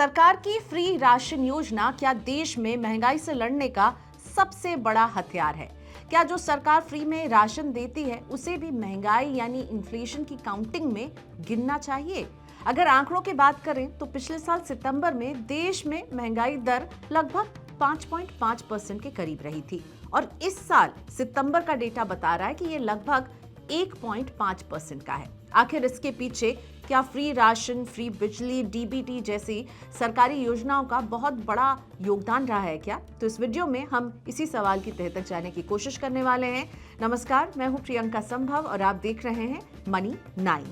सरकार की free ration योजना क्या देश में महंगाई से लड़ने का सबसे बड़ा हथियार है? क्या जो सरकार फ्री में राशन देती है उसे भी महंगाई यानी इन्फ्लेशन की काउंटिंग में गिनना चाहिए? अगर आंकड़ों की बात करें तो पिछले साल सितंबर में देश में महंगाई दर लगभग 5.5% के करीब रही थी और इस साल सितंबर का डेटा बता रहा है कि ये लगभग 1.5% का है। आखिर इसके पीछे क्या फ्री राशन, फ्री बिजली, डीबीटी जैसी सरकारी योजनाओं का बहुत बड़ा योगदान रहा है क्या? तो इस वीडियो में हम इसी सवाल की तह तक जाने की कोशिश करने वाले हैं। नमस्कार, मैं हूं प्रियंका संभव और आप देख रहे हैं मनी 9।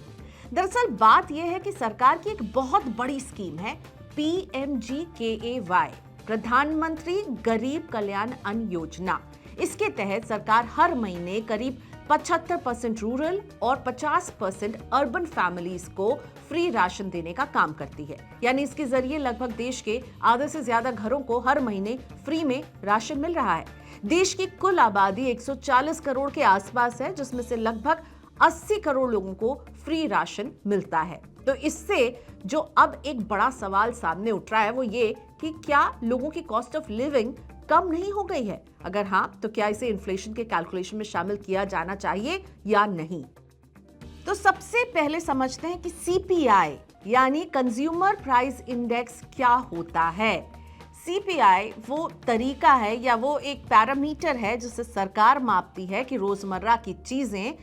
दरअसल बात यह है कि सरकार की एक बहुत बड़ी स्कीम है PMGKAY, प्रधानमंत्री गरीब कल्याण अन्न योजना। इसके तहत सरकार हर महीने करीब 75% रूरल और 50% अर्बन फैमिलीज को फ्री राशन देने का काम करती है। यानी इसके जरिए लगभग देश के आधे से ज्यादा घरों को हर महीने फ्री में राशन मिल रहा है। देश की कुल आबादी 140 करोड़ के आसपास है, जिसमें से लगभग 80 करोड़ लोगों को फ्री राशन मिलता है। तो इससे जो अब एक बड़ा सवाल सामने उठ रहा है वो ये कि क्या लोगों की कॉस्ट ऑफ लिविंग कम नहीं हो गई है? अगर हाँ, तो क्या इसे इन्फ्लेशन के कैलकुलेशन में शामिल किया जाना चाहिए या नहीं? तो सबसे पहले समझते हैं कि CPI यानी कंज्यूमर प्राइस इंडेक्स क्या होता है। CPI वो तरीका है या वो एक पैरामीटर है जिससे सरकार मापती है कि रोजमर्रा की चीजें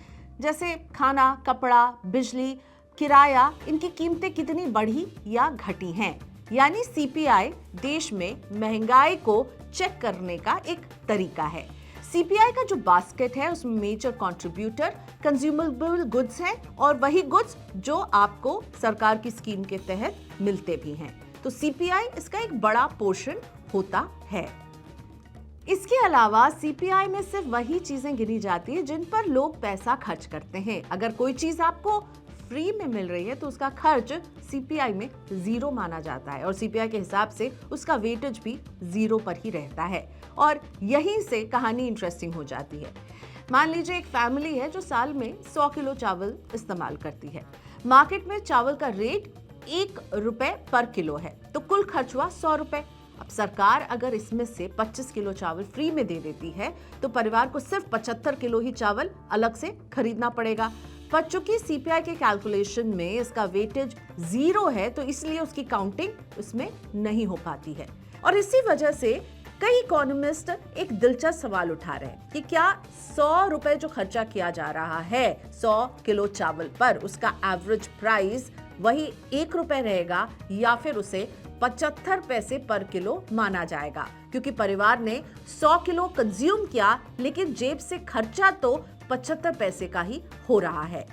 जैसे खाना, कपड़ा, बिजली, किराया, इनकी कीमतें कितनी बढ़ी या घटी हैं। यानी CPI देश में महंगाई को चेक करने का एक तरीका है। CPI का जो बास्केट है उसमें मेजर कंट्रीब्यूटर कंज्यूमेबल गुड्स हैं और वही गुड्स जो आपको सरकार की स्कीम के तहत मिलते भी हैं। तो CPI इसका एक बड़ा पोर्शन होता है। इसके अलावा CPI में सिर्फ वही चीजें गिनी जाती है जिन पर लोग पैसा खर्च करते हैं। अगर कोई चीज आपको फ्री में मिल रही है तो उसका खर्च CPI में 0 माना जाता है और CPI के हिसाब से उसका वेटेज भी 0 पर ही रहता है। और यहीं से कहानी इंटरेस्टिंग हो जाती है। मान लीजिए एक फैमिली है जो साल में 100 किलो चावल इस्तेमाल करती है। मार्केट में चावल का रेट 1 रुपए पर किलो है, तो कुल खर्च हुआ 100 रुपए। अब सरकार अगर इसमें से 25 किलो चावल फ्री में दे देती है तो परिवार को सिर्फ 75 किलो ही चावल अलग से खरीदना पड़ेगा। पर चूंकि CPI के कैलकुलेशन में इसका वेटेज 0 है तो इसलिए उसकी काउंटिंग उसमें नहीं हो पाती है। और इसी वजह से कई इकोनॉमिस्ट एक दिलचस्प सवाल उठा रहे हैं कि क्या 100 रुपए जो खर्चा किया जा रहा है 100 किलो चावल पर, उसका एवरेज प्राइस वही 1 रुपए रहेगा या फिर उसे 75 पैसे पर किलो माना जाएगा, क्योंकि परिवार ने 100 किलो कंज्यूम किया लेकिन जेब से खर्चा तो 75 पैसे का ही हो रहा है।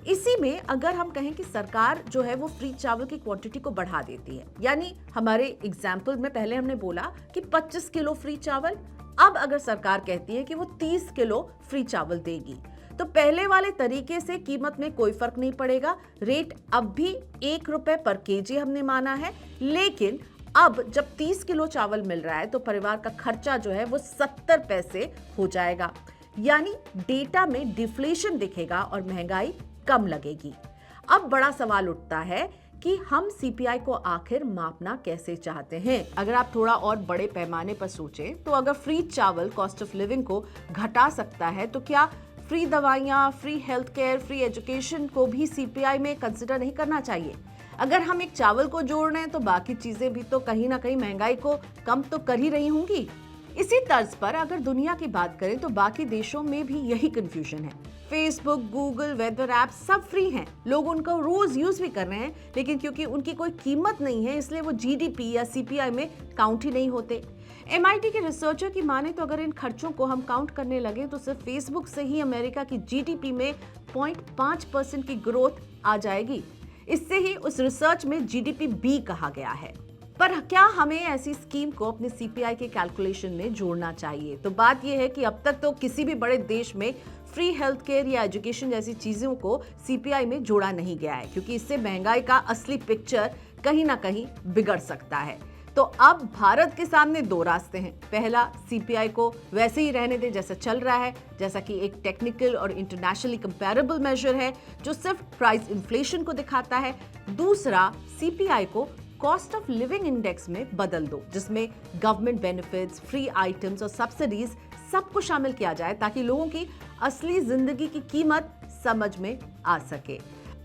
इसी में अगर हम कहें कि सरकार जो है वो फ्री चावल की क्वांटिटी को बढ़ा देती है, यानी हमारे एग्जाम्पल में पहले हमने बोला कि 25 किलो फ्री चावल, अब अगर सरकार कहती है कि वो 30 किलो फ्री चावल देगी तो पहले वाले तरीके से कीमत में कोई फर्क नहीं पड़ेगा। रेट अब भी 1 रुपए पर केजी हमने माना है, लेकिन अब जब 30 किलो चावल मिल रहा है तो परिवार का खर्चा जो है वो 70 पैसे हो जाएगा। यानी डेटा में डिफ्लेशन दिखेगा और महंगाई कम लगेगी। अब बड़ा सवाल उठता है कि हम CPI को आखिर मापना कैसे चाहते हैं। अगर आप थोड़ा और बड़े पैमाने पर सोचें तो अगर फ्री चावल कॉस्ट ऑफ लिविंग को घटा सकता है तो क्या फ्री दवाइयाँ, free health care, free education को भी CPI में कंसिडर नहीं करना चाहिए? अगर हम एक चावल को जोड़ रहे हैं तो बाकी चीजें भी तो कहीं ना कहीं महंगाई को कम तो कर ही रही होंगी। इसी तर्ज पर अगर दुनिया की बात करें तो बाकी देशों में भी यही कंफ्यूजन है। फेसबुक, गूगल, वेदर ऐप सब फ्री हैं, लोग उनको रोज यूज भी कर रहे हैं, लेकिन क्योंकि उनकी कोई कीमत नहीं है इसलिए वो GDP या CPI में काउंट ही नहीं होते। MIT के रिसर्चर की माने तो अगर इन खर्चों को हम काउंट करने लगे तो सिर्फ फेसबुक से ही अमेरिका की GDP में 0.5% की ग्रोथ आ जाएगी। इससे ही उस रिसर्च में GDP B कहा गया है। पर क्या हमें ऐसी स्कीम को अपने CPI के कैलकुलेशन में जोड़ना चाहिए? तो बात यह है कि अब तक तो किसी भी बड़े देश में फ्री हेल्थ केयर या एजुकेशन जैसी चीजों को CPI में जोड़ा नहीं गया है, क्योंकि इससे महंगाई का असली पिक्चर कहीं ना कहीं बिगड़ सकता है। तो अब भारत के सामने 2 रास्ते हैं। पहला, CPI को वैसे ही रहने दें जैसा चल रहा है, जैसा कि एक टेक्निकल और इंटरनेशनली कंपैरेबल मेजर है जो सिर्फ प्राइस इन्फ्लेशन को दिखाता है। दूसरा, CPI को कॉस्ट ऑफ लिविंग इंडेक्स में बदल दो, जिसमें गवर्नमेंट बेनिफिट्स, फ्री आइटम्स और सब्सिडीज सबको शामिल किया जाए ताकि लोगों की असली जिंदगी की कीमत समझ में आ सके।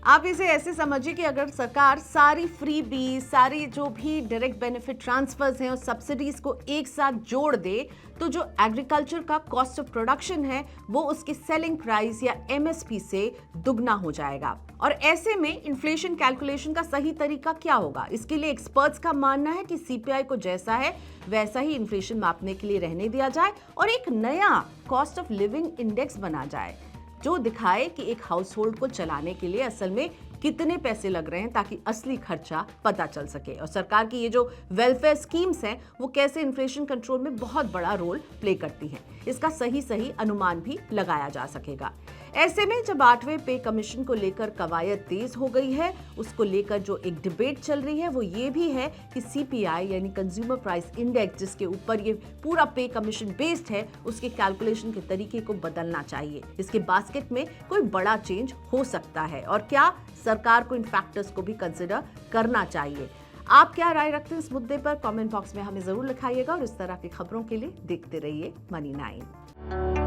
आप इसे ऐसे समझिए कि अगर सरकार सारी फ्री बीज, सारी जो भी डायरेक्ट बेनिफिट ट्रांसफर्स हैं और सब्सिडीज को एक साथ जोड़ दे, तो जो एग्रीकल्चर का कॉस्ट ऑफ प्रोडक्शन है वो उसके सेलिंग प्राइस या एमएसपी से दुगना हो जाएगा। और ऐसे में इन्फ्लेशन कैलकुलेशन का सही तरीका क्या होगा? इसके लिए एक्सपर्ट्स का मानना है कि सीपीआई को जैसा है वैसा ही इन्फ्लेशन मापने के लिए रहने दिया जाए और एक नया कॉस्ट ऑफ लिविंग इंडेक्स बना जाए जो दिखाए कि एक हाउस होल्ड को चलाने के लिए असल में कितने पैसे लग रहे हैं, ताकि असली खर्चा पता चल सके और सरकार की ये जो वेलफेयर स्कीम्स हैं वो कैसे इन्फ्लेशन कंट्रोल में बहुत बड़ा रोल प्ले करती हैं, इसका सही अनुमान भी लगाया जा सकेगा। ऐसे में जब 8वें पे कमीशन को लेकर कवायद तेज हो गई है, उसको लेकर जो एक डिबेट चल रही है वो ये भी है कि सीपीआई यानी कंज्यूमर प्राइस इंडेक्स, जिसके ऊपर ये पूरा पे कमीशन बेस्ड है, उसके कैलकुलेशन के तरीके को बदलना चाहिए। इसके बास्केट में कोई बड़ा चेंज हो सकता है और क्या सरकार को इन फैक्टर्स को भी कंसिडर करना चाहिए। आप क्या राय रखते हैं इस मुद्दे पर? कमेंट बॉक्स में हमें जरूर लिखाइएगा और इस तरह की खबरों के लिए देखते रहिए मनी 9।